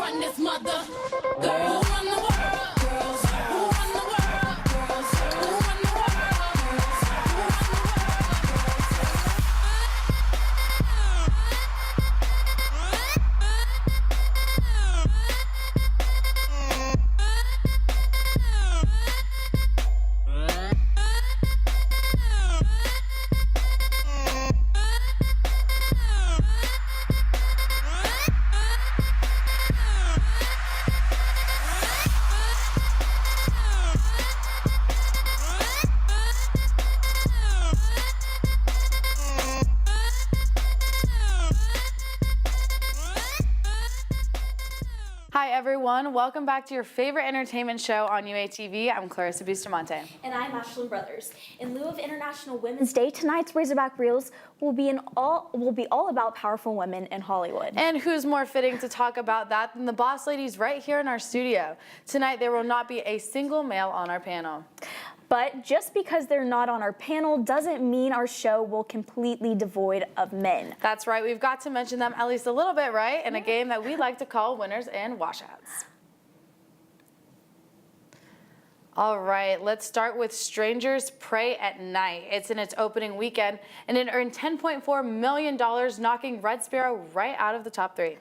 run this mother. Girl, who run the world? Girls, who run the world? Girls, who run the world? Girls, who run the Hi everyone, welcome back to your favorite entertainment show on UATV. I'm Clarissa Bustamante. And I'm Ashlyn Brothers. In lieu of International Women's Day, tonight's Razorback Reels will be all about powerful women in Hollywood. And who's more fitting to talk about that than the boss ladies right here in our studio. Tonight there will not be a single male on our panel. But just because they're not on our panel doesn't mean our show will completely devoid of men. That's right, we've got to mention them at least a little bit, right? In a game that we like to call winners and washouts. All right, let's start with Strangers Prey at Night. It's in its opening weekend, and it earned $10.4 million, knocking Red Sparrow right out of the top 3.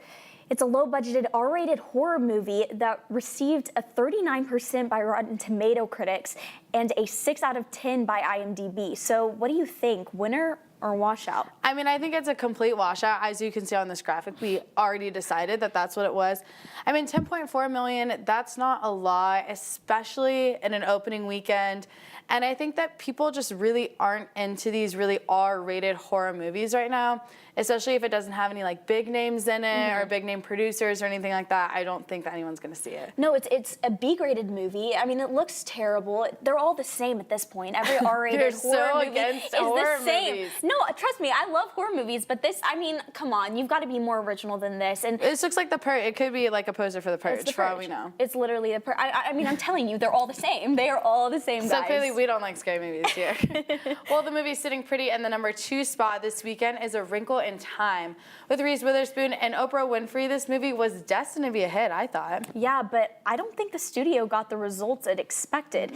It's a low-budgeted R-rated horror movie that received a 39% by Rotten Tomato critics and a 6 out of 10 by IMDb. So what do you think, winner or washout? I mean, I think it's a complete washout. As you can see on this graphic, we already decided that that's what it was. I mean, 10.4 million, that's not a lot, especially in an opening weekend. And I think that people just really aren't into these really R-rated horror movies right now, especially if it doesn't have any like big names in it or big name producers or anything like that. I don't think that anyone's gonna see it. No, it's a B-graded movie. I mean, it looks terrible. They're all the same at this point. Every R-rated horror movie is the same. Movies. No, trust me, I love horror movies, but this, I mean, come on, you've got to be more original than this. And this looks like The Purge. It could be like a poster for The Purge, for all we know. It's literally The Purge. I mean, I'm telling you, they're all the same. They are all the same, guys. So clearly we don't like scary movies here. Well, the movie sitting pretty in the number 2 spot this weekend is A Wrinkle in Time. With Reese Witherspoon and Oprah Winfrey, this movie was destined to be a hit, I thought. Yeah, but I don't think the studio got the results it expected.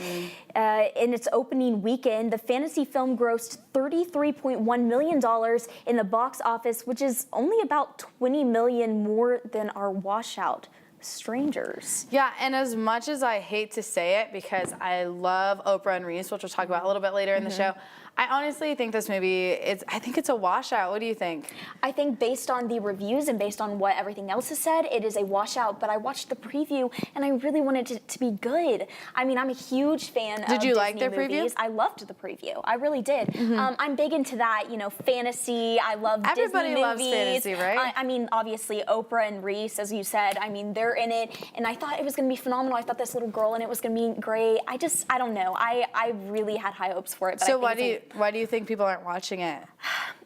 In its opening weekend, the fantasy film grossed $33.1 million in the box office, which is only about $20 million more than our washout, Strangers. Yeah, and as much as I hate to say it, because I love Oprah and Reese, which we'll talk about a little bit later in the show, I honestly think this movie, I think it's a washout. What do you think? I think based on the reviews and based on what everything else has said, it is a washout, but I watched the preview and I really wanted it to be good. I mean, I'm a huge fan of Disney movies. Did you like their preview? I loved the preview. I really did. I'm big into that, you know, fantasy. I love Disney movies. Everybody loves fantasy, right? I mean, obviously, Oprah and Reese, as you said, I mean, they're in it, and I thought it was going to be phenomenal. I thought this little girl in it was going to be great. I don't know. I really had high hopes for it. But so why do you think people aren't watching it?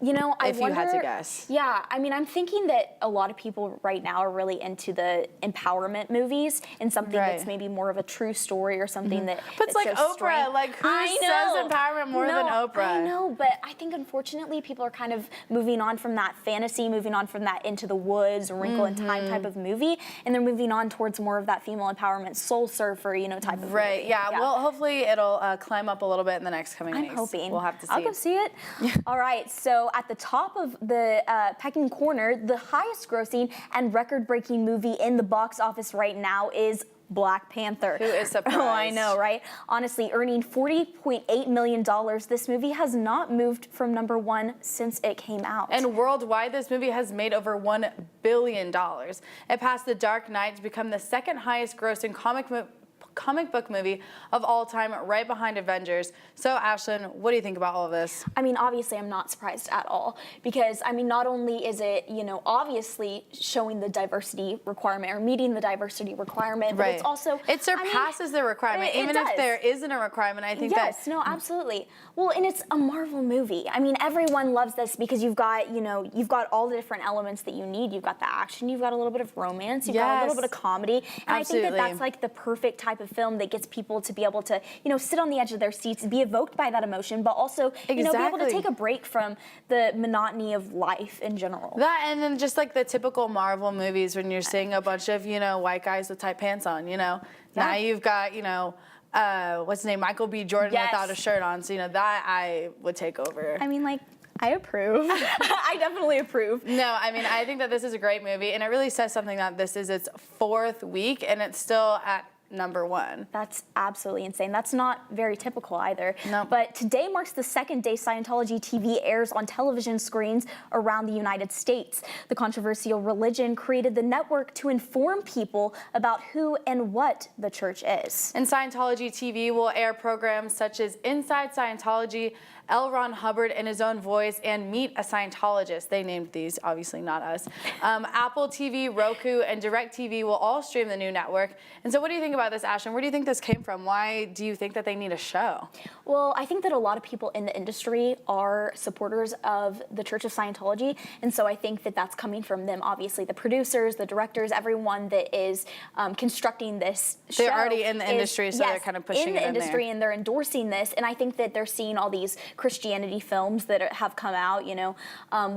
You know, if you had to guess. Yeah, I mean, I'm thinking that a lot of people right now are really into the empowerment movies and something that's maybe more of a true story or something that. But it's like Oprah. Strength. Like, who says empowerment more than Oprah? I know, but I think unfortunately people are kind of moving on from that fantasy, moving on from that Into the Woods, Wrinkle in Time type of movie, and they're moving on towards more of that female empowerment, soul surfer, you know, type of movie. Yeah. Well, hopefully it'll climb up a little bit in the next coming weeks. I'm hoping. We'll have to see. I'll go see it. All right, so at the top of the pecking corner, the highest grossing and record-breaking movie in the box office right now is Black Panther. Who is surprised? Oh, I know, right? Honestly, earning $40.8 million, this movie has not moved from number 1 since it came out. And worldwide, this movie has made over $1 billion. It passed The Dark Knight to become the second highest grossing comic book movie of all time, right behind Avengers. So Ashlyn, what do you think about all of this? I mean, obviously I'm not surprised at all, because I mean, not only is it, you know, obviously showing the diversity requirement or meeting the diversity requirement, but it's also, it surpasses the requirement. Even if there isn't a requirement, I think no, absolutely. Well, and it's a Marvel movie. I mean, everyone loves this because you've got, you know, you've got all the different elements that you need. You've got the action, you've got a little bit of romance, you've got a little bit of comedy, and I think that that's like the perfect type of of film that gets people to be able to, sit on the edge of their seats, be evoked by that emotion, but also, be able to take a break from the monotony of life in general. That, and then just like the typical Marvel movies when you're seeing a bunch of, white guys with tight pants on, Now you've got, what's his name, Michael B. Jordan without a shirt on. So, that I would take over. I mean, I approve. I definitely approve. No, I mean, I think that this is a great movie, and it really says something that this is its 4th week, and it's still at #1. That's absolutely insane. That's not very typical either. No. But today marks the 2nd day Scientology TV airs on television screens around the United States. The controversial religion created the network to inform people about who and what the church is. And Scientology TV will air programs such as Inside Scientology, L. Ron Hubbard in his own voice, and Meet a Scientologist. They named these, obviously not us. Apple TV, Roku, and DirecTV will all stream the new network. And so what do you think about this, Ashlyn? Where do you think this came from? Why do you think that they need a show? Well, I think that a lot of people in the industry are supporters of the Church of Scientology, and so I think that that's coming from them. Obviously, the producers, the directors, everyone that is constructing this show. They're already in the industry, so they're kind of pushing it in there. in the industry, and they're endorsing this, and I think that they're seeing all these Christianity films that have come out,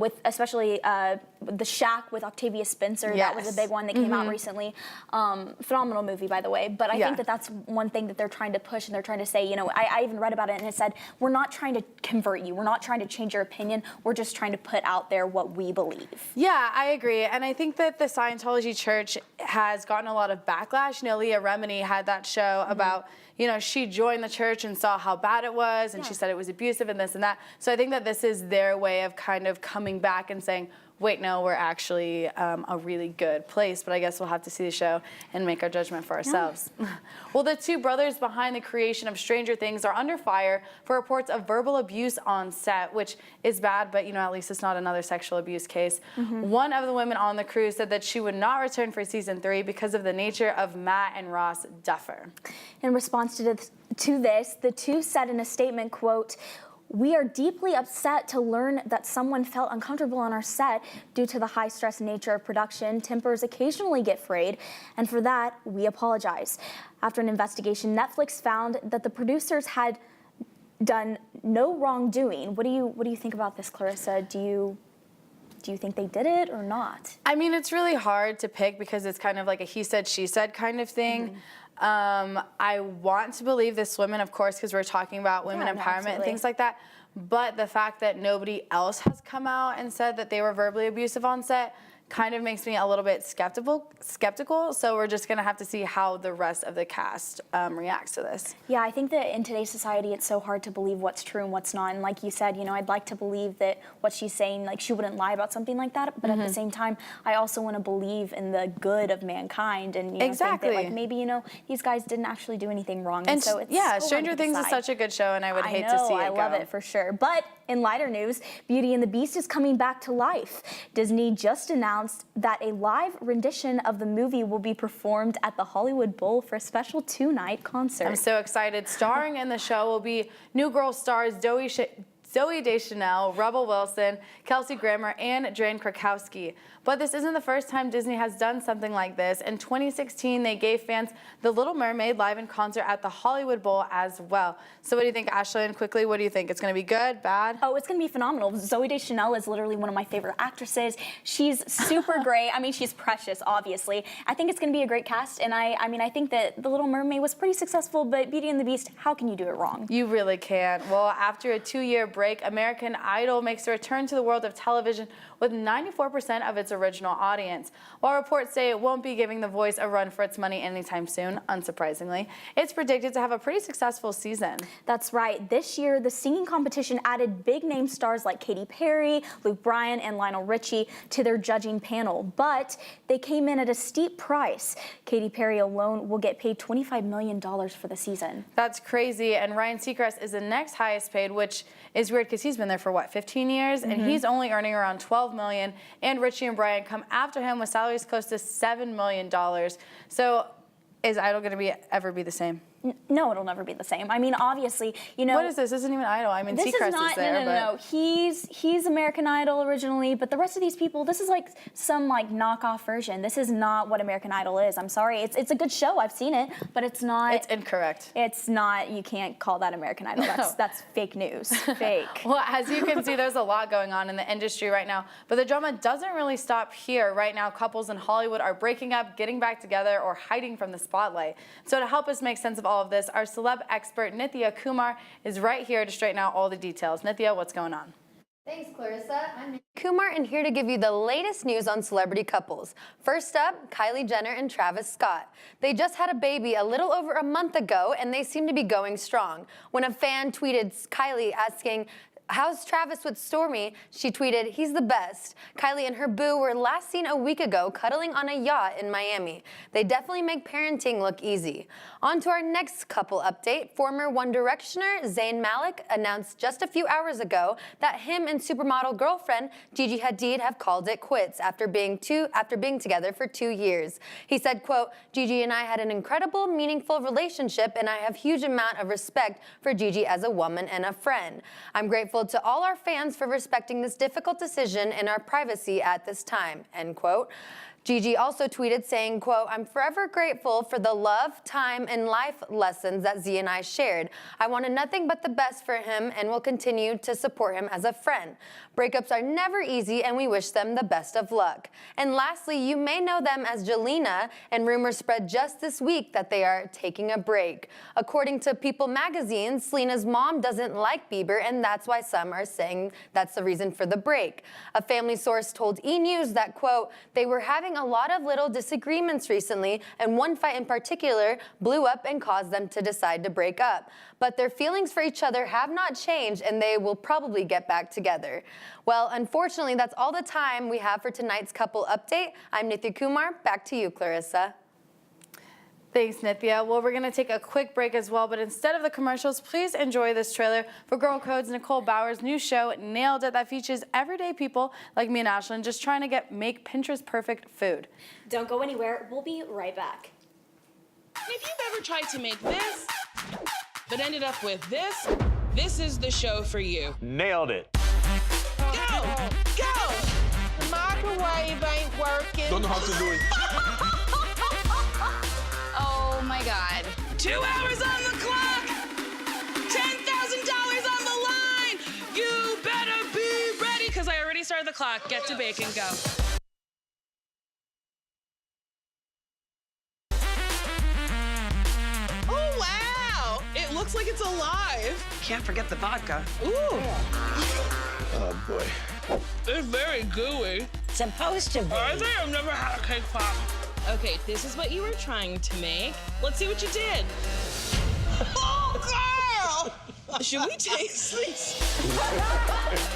with especially The Shack with Octavia Spencer. Yes. That was a big one that came out recently. Phenomenal movie, by the way. But I think that that's one thing that they're trying to push, and they're trying to say, I even read about it, and it said, we're not trying to convert you. We're not trying to change your opinion. We're just trying to put out there what we believe. Yeah, I agree. And I think that the Scientology Church has gotten a lot of backlash. Leah Remini had that show about, she joined the church and saw how bad it was, and she said it was abusive and this and that. So I think that this is their way of kind of coming back and saying, wait, no, we're actually a really good place. But I guess we'll have to see the show and make our judgment for ourselves. Well, the 2 brothers behind the creation of Stranger Things are under fire for reports of verbal abuse on set, which is bad, but at least it's not another sexual abuse case. One of the women on the crew said that she would not return for season 3 because of the nature of Matt and Ross Duffer. In response to this, the 2 said in a statement, quote, "We are deeply upset to learn that someone felt uncomfortable on our set due to the high-stress nature of production. Tempers occasionally get frayed, and for that, we apologize." After an investigation, Netflix found that the producers had done no wrongdoing. What do you think about this, Clarissa? Do you think they did it or not? I mean, it's really hard to pick because it's kind of like a he said, she said kind of thing. I want to believe this woman, of course, because we're talking about women empowerment and things like that. But the fact that nobody else has come out and said that they were verbally abusive on set kind of makes me a little bit skeptical. So we're just gonna have to see how the rest of the cast reacts to this. Yeah, I think that in today's society, it's so hard to believe what's true and what's not. And like you said, I'd like to believe that what she's saying, like she wouldn't lie about something like that. But at the same time, I also want to believe in the good of mankind and think that like maybe these guys didn't actually do anything wrong. And so it's Stranger Things is such a good show, and I would hate to see it I love it for sure. But in lighter news, Beauty and the Beast is coming back to life. Disney just announced that a live rendition of the movie will be performed at the Hollywood Bowl for a special 2-night concert. I'm so excited. Starring in the show will be New Girl stars Zooey Deschanel, Rebel Wilson, Kelsey Grammer, and Jane Krakowski. But this isn't the first time Disney has done something like this. In 2016, they gave fans The Little Mermaid live in concert at the Hollywood Bowl as well. So what do you think, Ashlyn? Quickly, what do you think? It's going to be good, bad? Oh, it's going to be phenomenal. Zooey Deschanel is literally one of my favorite actresses. She's super great. I mean, she's precious, obviously. I think it's going to be a great cast, and I think that The Little Mermaid was pretty successful, but Beauty and the Beast, how can you do it wrong? You really can't. Well, after a 2-year break, American Idol makes a return to the world of television with 94% of its original audience. While reports say it won't be giving The Voice a run for its money anytime soon, unsurprisingly, it's predicted to have a pretty successful season. That's right. This year, the singing competition added big-name stars like Katy Perry, Luke Bryan, and Lionel Richie to their judging panel, but they came in at a steep price. Katy Perry alone will get paid $25 million for the season. That's crazy, and Ryan Seacrest is the next highest paid, which is weird because he's been there for, 15 years? And he's only earning around $12 million, and Richie and Brian come after him with salaries close to $7 million. So is Idol going to ever be the same? No, it'll never be the same. I mean, obviously, you know. What is this? This isn't even Idol. I mean, This Seacrest is not, is there, no. He's American Idol originally, but the rest of these people, this is like some like knockoff version. This is not what American Idol is. I'm sorry. It's a good show. I've seen it, but it's not. It's incorrect. It's not. You can't call that American Idol. That's fake news. Fake. Well, as you can see, there's a lot going on in the industry right now, but the drama doesn't really stop here. Right now, couples in Hollywood are breaking up, getting back together, or hiding from the spotlight. So to help us make sense of all of this, our celeb expert Nithya Kumar is right here to straighten out all the details. Nithya, what's going on? Thanks, Clarissa. I'm Nithya Kumar, and here to give you the latest news on celebrity couples. First up, Kylie Jenner and Travis Scott. They just had a baby a little over a month ago, and they seem to be going strong. When a fan tweeted Kylie asking, "How's Travis with Stormi?" she tweeted, "He's the best." Kylie and her boo were last seen a week ago cuddling on a yacht in Miami. They definitely make parenting look easy. On to our next couple update. Former One Directioner Zayn Malik announced just a few hours ago that him and supermodel girlfriend Gigi Hadid have called it quits after being together for 2 years. He said, quote, "Gigi and I had an incredible, meaningful relationship, and I have huge amount of respect for Gigi as a woman and a friend. I'm grateful to all our fans for respecting this difficult decision and our privacy at this time," end quote. Gigi also tweeted saying, quote, "I'm forever grateful for the love, time, and life lessons that Z and I shared. I wanted nothing but the best for him and will continue to support him as a friend. Breakups are never easy, and we wish them the best of luck." And lastly, you may know them as Jelena, and rumors spread just this week that they are taking a break. According to People magazine, Selena's mom doesn't like Bieber, and that's why some are saying that's the reason for the break. A family source told E! News that, quote, "They were having a lot of little disagreements recently, and one fight in particular blew up and caused them to decide to break up. But their feelings for each other have not changed, and they will probably get back together." Well, unfortunately, that's all the time we have for tonight's couple update. I'm Nithya Kumar. Back to you, Clarissa. Thanks, Nithya. Well, we're going to take a quick break as well, but instead of the commercials, please enjoy this trailer for Girl Code's Nicole Bauer's new show, Nailed It, that features everyday people like me and Ashlyn just trying to make Pinterest perfect food. Don't go anywhere. We'll be right back. If you've ever tried to make this, but ended up with this is the show for you. Nailed it. Go! Go! The microwave ain't working. Don't know how to do it. Oh my God. 2 hours on the clock! $10,000 on the line! You better be ready, because I already started the clock. Get to bake and go. Oh, wow! It looks like it's alive. Can't forget the vodka. Ooh. Oh, boy. It's very gooey. Supposed to be. I think I've never had a cake pop. Okay, this is what you were trying to make. Let's see what you did. Oh, girl! Should we taste these?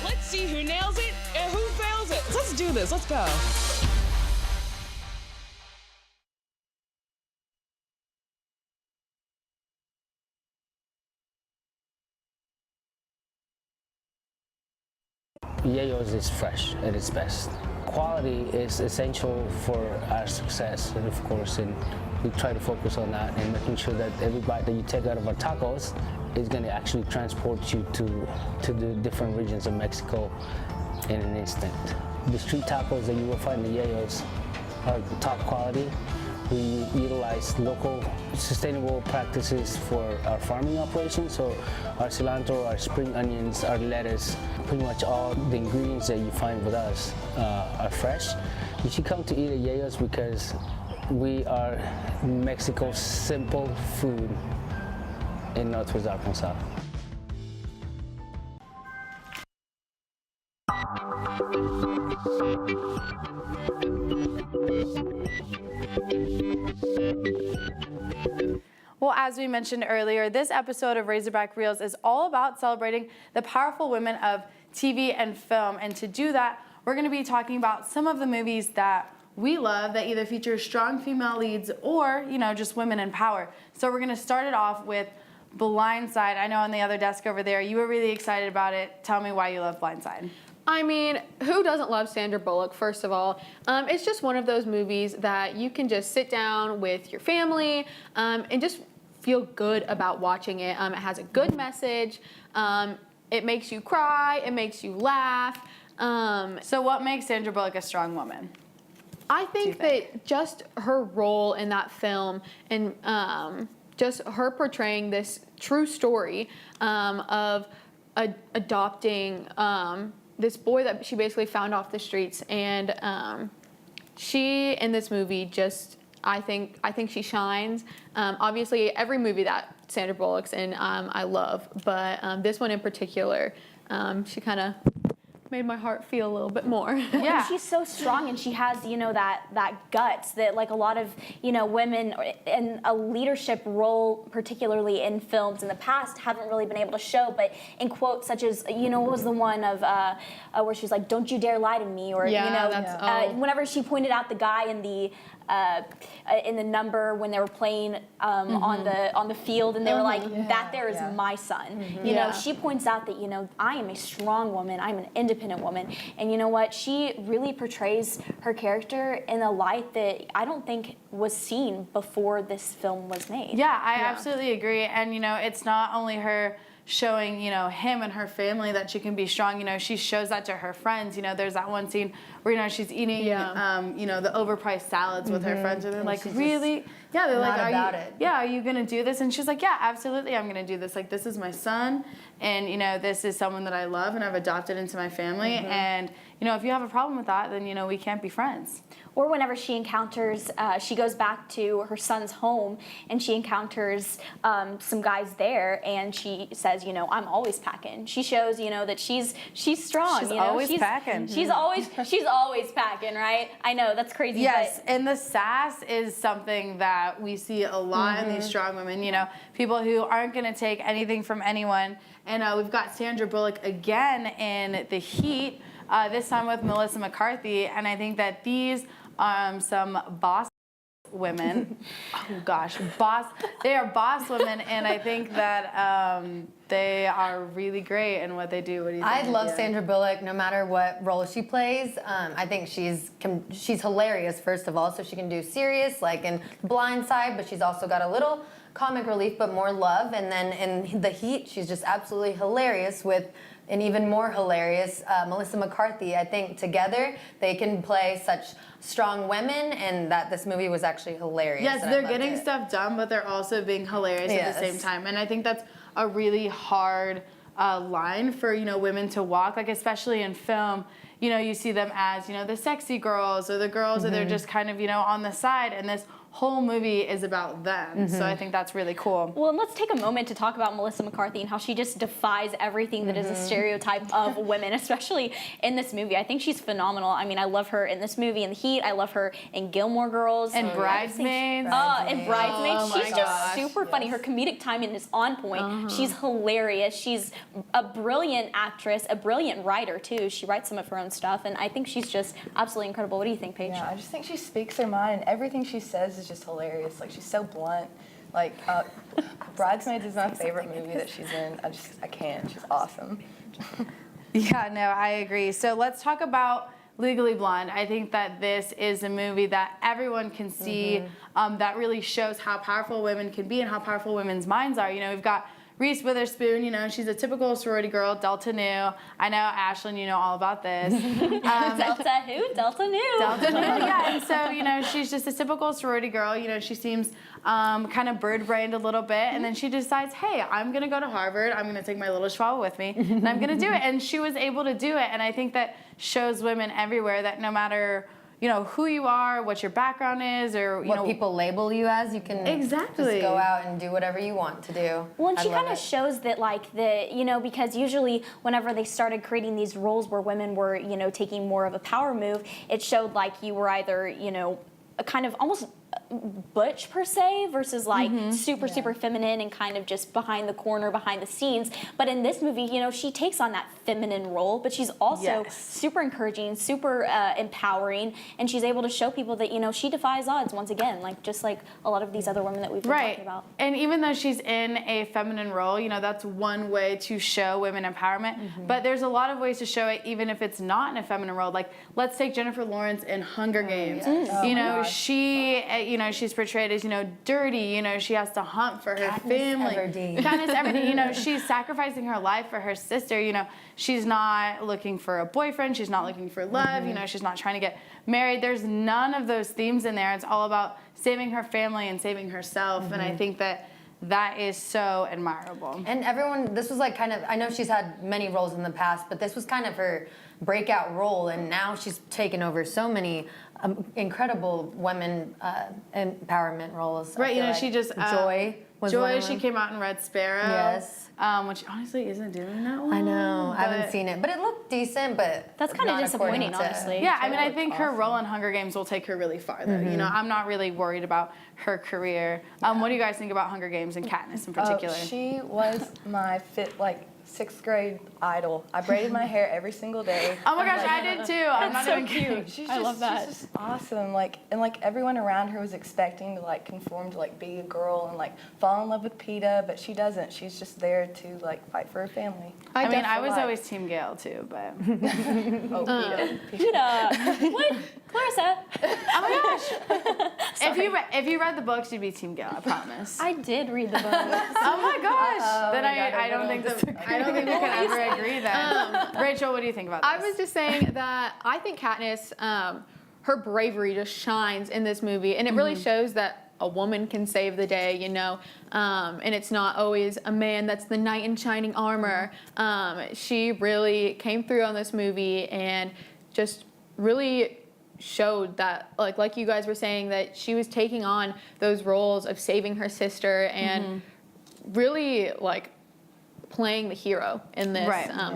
Let's see who nails it and who fails it. Let's do this. Let's go. Yayo's is fresh at its best. Quality is essential for our success, and of course, and we try to focus on that and making sure that every bite that you take out of our tacos is going to actually transport you to the different regions of Mexico in an instant. The street tacos that you will find in the Yayo's are top quality. We utilize local sustainable practices for our farming operations. So our cilantro, our spring onions, our lettuce, pretty much all the ingredients that you find with us are fresh. You should come to eat at Yayo's because we are Mexico's simple food in Northwest Arkansas. Well, as we mentioned earlier, this episode of Razorback Reels is all about celebrating the powerful women of TV and film. And to do that, we're going to be talking about some of the movies that we love that either feature strong female leads or, you know, just women in power. So we're going to start it off with Blindside. I know on the other desk over there, you were really excited about it. Tell me why you love Blindside. I mean, who doesn't love Sandra Bullock, first of all? It's just one of those movies that you can just sit down with your family and just feel good about watching it. It has a good message. It makes you cry. It makes you laugh. So what makes Sandra Bullock a strong woman? I think that just her role in that film and just her portraying this true story of adopting this boy that she basically found off the streets, and she in this movie just I think she shines. Obviously, every movie that Sandra Bullock's in, I love, but this one in particular, she kind of made my heart feel a little bit more. Yeah, she's so strong, and she has, you know, that guts that like a lot of, you know, women in a leadership role, particularly in films in the past, haven't really been able to show. But in quotes such as, you know, what was the one of where she's like, "Don't you dare lie to me," or whenever she pointed out the guy in the number when they were playing on the field, and they were like, "That there is my son." You know, she points out that, you know, I am a strong woman, I'm an independent woman, and you know what? She really portrays her character in a light that I don't think was seen before this film was made. Yeah, I absolutely agree. And you know, it's not only her showing, you know, him and her family that she can be strong. You know, she shows that to her friends. You know, there's that one scene where, you know, she's eating, you know, the overpriced salads with her friends, and they're like, really? Yeah, they're like, are you gonna do this? And she's like, yeah, absolutely, I'm gonna do this. Like, this is my son, and you know, this is someone that I love and I've adopted into my family. And you know, if you have a problem with that, then you know, we can't be friends. Or whenever she encounters, she goes back to her son's home, and she encounters some guys there, and she says, you know, I'm always packing. She shows, you know, that she's strong. She's you know? always packing. She's always packing, right? I know, that's crazy. Yes, but and the sass is something that we see a lot in these strong women. You know, people who aren't going to take anything from anyone. And we've got Sandra Bullock again in The Heat, this time with Melissa McCarthy, and I think that these some boss women. Oh gosh, they are boss women, and I think that they are really great in what they do. What do you think? I love Sandra Bullock no matter what role she plays. I think she's hilarious, first of all, so she can do serious, like in Blind Side, but she's also got a little comic relief, but more love. And then in The Heat, she's just absolutely hilarious with an even more hilarious Melissa McCarthy. I think together they can play such strong women, and that this movie was actually hilarious. Yes, they're getting stuff done, but they're also being hilarious at the same time. And I think that's a really hard line for, you know, women to walk, like especially in film. You know, you see them as, you know, the sexy girls or the girls that are just kind of, you know, on the side, and this whole movie is about them. So I think that's really cool. Well, and let's take a moment to talk about Melissa McCarthy and how she just defies everything that is a stereotype of women, especially in this movie. I think she's phenomenal. I mean, I love her in this movie, in The Heat. I love her in Gilmore Girls. And Bridesmaids. And Bridesmaids. Oh She's just super funny. Her comedic timing is on point. She's hilarious. She's a brilliant actress, a brilliant writer, too. She writes some of her own stuff, and I think she's just absolutely incredible. What do you think, Paige? Yeah, I just think she speaks her mind, and everything she says is just hilarious. Like, she's so blunt. Like, Bridesmaids is my favorite movie that she's in. I can't. She's awesome. Yeah, no, I agree. So let's talk about Legally Blonde. I think that this is a movie that everyone can see, that really shows how powerful women can be and how powerful women's minds are. You know, we've got Reese Witherspoon, you know, she's a typical sorority girl, Delta Nu. I know, Ashlyn, you know all about this. Delta who? Delta Nu. Delta Nu, yeah. And so, you know, she's just a typical sorority girl. You know, she seems kind of bird-brained a little bit. And then she decides, hey, I'm going to go to Harvard. I'm going to take my little chihuahua with me, and I'm going to do it. And she was able to do it. And I think that shows women everywhere that no matter, you know, who you are, what your background is, or, you know, what people label you as, you can just go out and do whatever you want to do. Well, and she kind of shows that, like, you know, because usually whenever they started creating these roles where women were, you know, taking more of a power move, it showed like you were either, you know, a kind of almost butch per se versus like super feminine and kind of just behind the corner, behind the scenes. But in this movie, you know, she takes on that feminine role, but she's also super encouraging, super empowering, and she's able to show people that, you know, she defies odds once again, like just like a lot of these other women that we've been talking about. And even though she's in a feminine role, you know, that's one way to show women empowerment, but there's a lot of ways to show it even if it's not in a feminine role. Like, let's take Jennifer Lawrence in Hunger Games. You know, she you know, she's portrayed as, you know, dirty. You know, she has to hunt for her family. Katniss Everdeen. You know, she's sacrificing her life for her sister. You know, she's not looking for a boyfriend. She's not looking for love. You know, she's not trying to get married. There's none of those themes in there. It's all about saving her family and saving herself. And I think that is so admirable. And everyone, this was like kind of, I know she's had many roles in the past, but this was kind of her breakout role, and now she's taken over so many incredible women empowerment roles. Right, you know, she just Joy was one Joy. of She them. came out in Red Sparrow. Yes. Which honestly isn't doing that well. I know, I haven't but- seen it, but it looked decent. But That's kind of not according disappointing, to- honestly. Yeah, I mean, I think her role in Hunger Games will take her really farther. You know, I'm not really worried about her career. What do you guys think about Hunger Games and Katniss in particular? She was my sixth grade idol. I braided my hair every single day. Oh my gosh, I did too. I'm not even kidding. She's I love that. She's just awesome. Like, and like everyone around her was expecting to like conform to like be a girl and like fall in love with Peeta, but she doesn't. She's just there to like fight for her family. I mean, I was life. always Team Gale too, but Oh, Peeta. What? Clarissa? oh my gosh, if you read the books, you'd be Team Gale. I promise. I did read the book. Oh my gosh, then we got a I don't think we can ever agree then. Rachel, what do you think about this? I was just saying that I think Katniss, her bravery just shines in this movie, and it really shows that a woman can save the day, you know, and it's not always a man that's the knight in shining armor. She really came through on this movie and just really showed that, like you guys were saying, that she was taking on those roles of saving her sister and really like playing the hero in this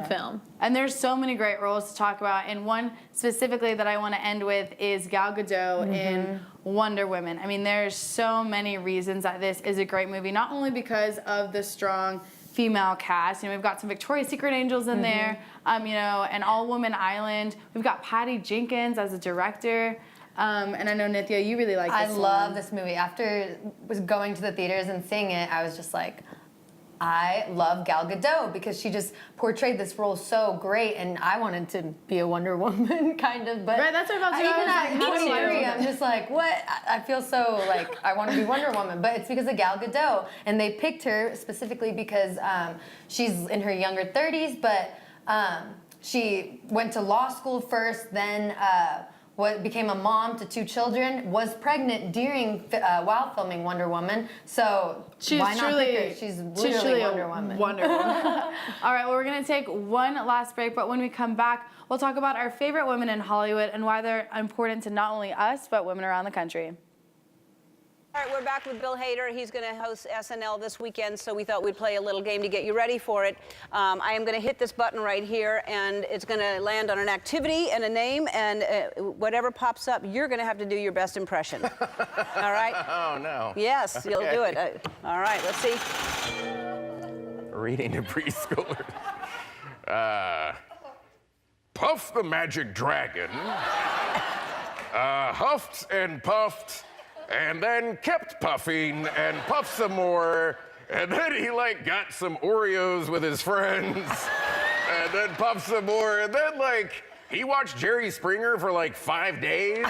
film. And there's so many great roles to talk about, and one specifically that I want to end with is Gal Gadot in Wonder Woman. I mean, there's so many reasons that this is a great movie, not only because of the strong female cast. You know, we've got some Victoria's Secret angels in there, you know, an all-woman island. We've got Patty Jenkins as a director. And I know, Nithya, you really like this I love this movie. After was going to the theaters and seeing it, I was just like, I love Gal Gadot because she just portrayed this role so great, and I wanted to be a Wonder Woman, kind of. But Right, that's what I felt too. even I at was like, 23, I'm just like, what? I feel so like I want to be Wonder Woman, but it's because of Gal Gadot, and they picked her specifically because she's in her younger 30s, but she went to law school first, then became a mom to 2 children, was pregnant while filming Wonder Woman. So why not pick her? She's literally Wonder Woman. Wonder Woman. All right, well, we're going to take one last break, but when we come back, we'll talk about our favorite women in Hollywood and why they're important to not only us, but women around the country. All right, we're back with Bill Hader. He's going to host SNL this weekend, so we thought we'd play a little game to get you ready for it. I am going to hit this button right here, and it's going to land on an activity and a name, and whatever pops up, you're going to have to do your best impression. All right? Oh, no. Yes, you'll do it. All right, let's see. Reading to preschoolers. Puff the Magic Dragon huffed and puffed and then kept puffing and puffed some more, and then he like got some Oreos with his friends and then puffed some more, and then like he watched Jerry Springer for like 5 days.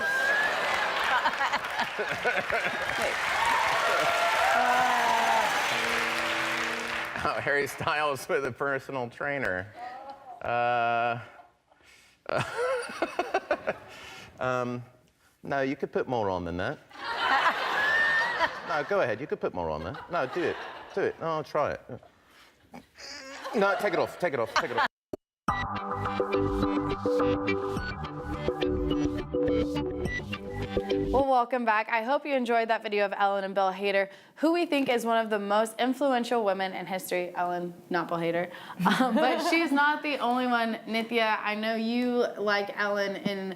Harry Styles with a personal trainer. No, you could put more on than that. No, go ahead. You could put more on there. No, do it. Do it. No, try it. No, take it off. Take it off. Take it off. Well, welcome back. I hope you enjoyed that video of Ellen and Bill Hader, who we think is one of the most influential women in history. Ellen, not Bill Hader. But she's not the only one. Nithya, I know you like Ellen in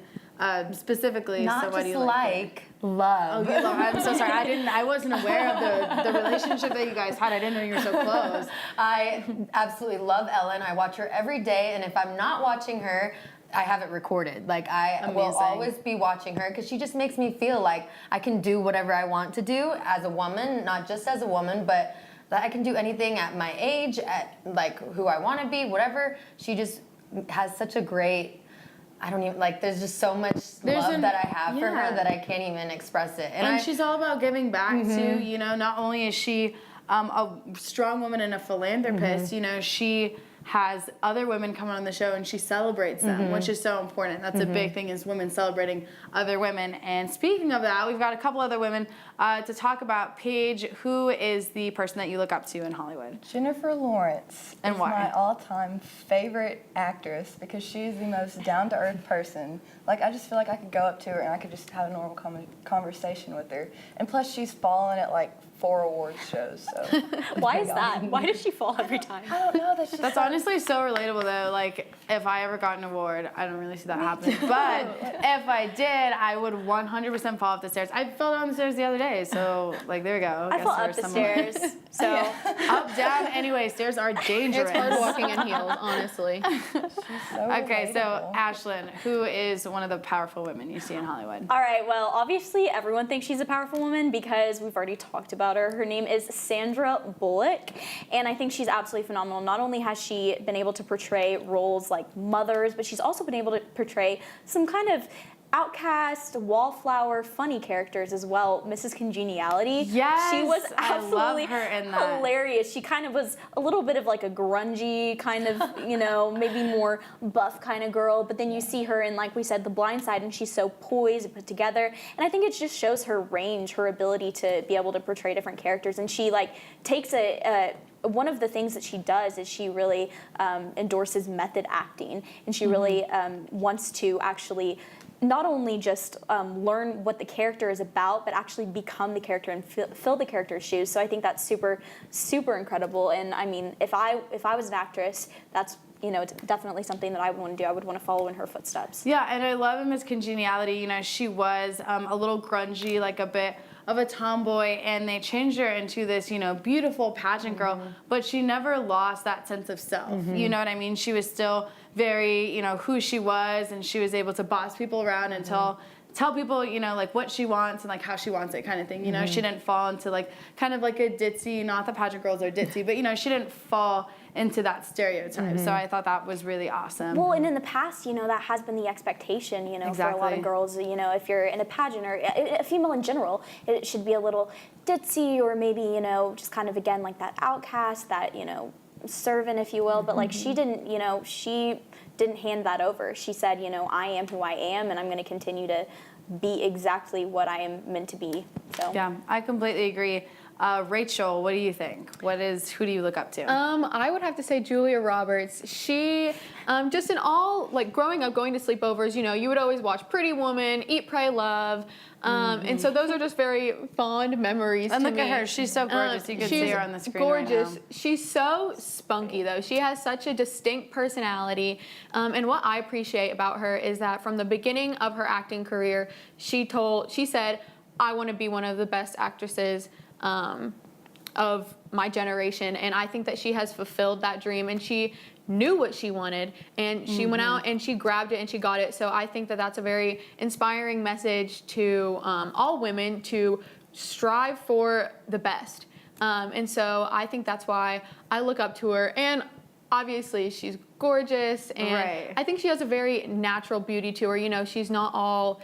specifically. Not so what just do you like? love. Oh, you love. I'm so sorry. I wasn't aware of the relationship that you guys had. I didn't know you were so close. I absolutely love Ellen. I watch her every day, and if I'm not watching her, I have it recorded. Like, I will always be watching her because she just makes me feel like I can do whatever I want to do as a woman, not just as a woman, but that I can do anything at my age, at like who I want to be, whatever. She just has such a great I don't even, like, there's just so much love that I have for her that I can't even express it. And she's all about giving back too, you know, not only is she a strong woman and a philanthropist, you know, she has other women come on the show and she celebrates them, which is so important. That's a big thing, is women celebrating other women. And speaking of that, we've got a couple other women to talk about. Paige, who is the person that you look up to in Hollywood? Jennifer Lawrence And is why? my all-time favorite actress because she's the most down-to-earth person. Like, I just feel like I could go up to her and I could just have a normal conversation with her. And plus, she's fallen at like 4 awards shows. So Why is that? Why does she fall every time? I don't know. That's just That's honestly so relatable though. Like, if I ever got an award, I don't really see that happening. But if I did, I would 100% fall up the stairs. I fell down the stairs the other day, so like there we go. I fall up the stairs, so Up, down, anyway, stairs are dangerous. It's hard walking in heels, honestly. Okay, so Ashlyn, who is one of the powerful women you see in Hollywood? All right, well, obviously everyone thinks she's a powerful woman because we've already talked about her. Her name is Sandra Bullock, and I think she's absolutely phenomenal. Not only has she been able to portray roles like mothers, but she's also been able to portray some kind of outcast, wallflower, funny characters as well. Mrs. Congeniality. Yes, she was I love absolutely her in that. hilarious. She kind of was a little bit of like a grungy kind of, you know, maybe more buff kind of girl. But then you see her in, like we said, The Blind Side, and she's so poised and put together. And I think it just shows her range, her ability to be able to portray different characters. And she like takes one of the things that she does is she really endorses method acting, and she really wants to actually not only just learn what the character is about, but actually become the character and fill the character's shoes. So I think that's super, super incredible. And I mean, if I was an actress, that's, you know, definitely something that I would want to do. I would want to follow in her footsteps. Yeah, and I love Miss Congeniality. You know, she was a little grungy, like a bit of a tomboy, and they changed her into this, you know, beautiful pageant girl, but she never lost that sense of self. You know what I mean? She was still very, you know, who she was, and she was able to boss people around and tell people, you know, like what she wants and like how she wants it kind of thing. You know, she didn't fall into like kind of like a ditzy, not that pageant girls are ditzy, but you know, she didn't fall into that stereotype. So I thought that was really awesome. Well, and in the past, you know, that has been the expectation, you know, for a lot of girls. You know, if you're in a pageant or a female in general, it should be a little ditzy or maybe, you know, just kind of, again, like that outcast, that, you know, servant, if you will. But like she didn't, you know, she didn't hand that over. She said, you know, I am who I am, and I'm going to continue to be exactly what I am meant to be. So yeah, I completely agree. Rachel, what do you think? Who do you look up to? I would have to say Julia Roberts. She, just in all, like growing up, going to sleepovers, you know, you would always watch Pretty Woman, Eat, Pray, Love. And so those are just very fond memories and to look me. at her, she's so gorgeous. You can see her on the screen gorgeous. right now. She's so spunky though. She has such a distinct personality. And what I appreciate about her is that from the beginning of her acting career, she said, I want to be one of the best actresses of my generation, and I think that she has fulfilled that dream, and she knew what she wanted, and she went out and she grabbed it and she got it. So I think that that's a very inspiring message to all women to strive for the best, and so I think that's why I look up to her. And obviously she's gorgeous, and I think she has a very natural beauty to her. You know, she's not all,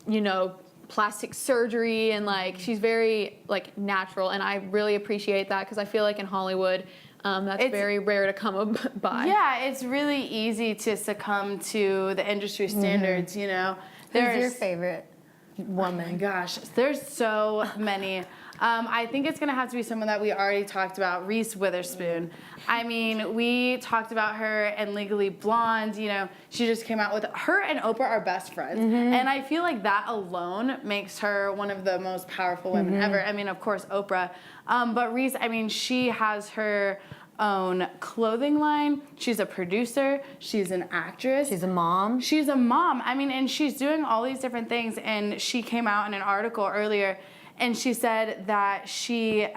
you know, plastic surgery, and like she's very like natural, and I really appreciate that because I feel like in Hollywood that's very rare to come by. Yeah, it's really easy to succumb to the industry standards, you know. Who's your favorite woman? Oh my gosh, there's so many. I think it's gonna have to be someone that we already talked about, Reese Witherspoon. I mean, we talked about her in Legally Blonde. You know, she just came out with her and Oprah are best friends, and I feel like that alone makes her one of the most powerful women ever. I mean, of course, Oprah, but Reese. I mean, she has her own clothing line. She's a producer. She's an actress. She's a mom. She's a mom. I mean, and she's doing all these different things. And she came out in an article earlier, and she said that she, you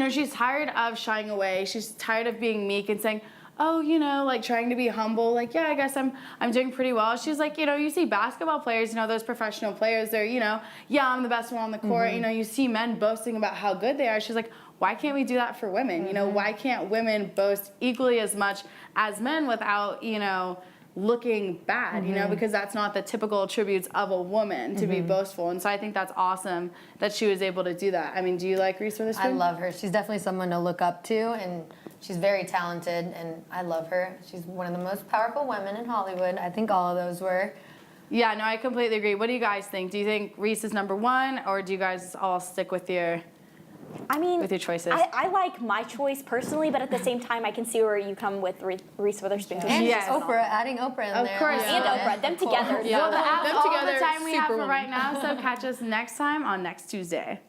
know, she's tired of shying away. She's tired of being meek and saying, oh, you know, like trying to be humble. Like, yeah, I guess I'm doing pretty well. She's like, you know, you see basketball players, you know, those professional players, they're, you know, yeah, I'm the best one on the court. You know, you see men boasting about how good they are. She's like, why can't we do that for women? You know, why can't women boast equally as much as men without, you know, looking bad, you know, because that's not the typical attributes of a woman to be boastful. And so I think that's awesome that she was able to do that. I mean, do you like Reese Witherspoon? I love her. She's definitely someone to look up to, and she's very talented, and I love her. She's one of the most powerful women in Hollywood. I think all of those were. Yeah, no, I completely agree. What do you guys think? Do you think Reese is number one, or do you guys all stick with your choices? I like my choice personally, but at the same time, I can see where you come with Reese Witherspoon. And Yes. Oprah, adding Oprah in there. Of course. And Oprah, them together. Well, that's Them all together, the time we have for Superwoman. right now, so catch us next time on Next Tuesday.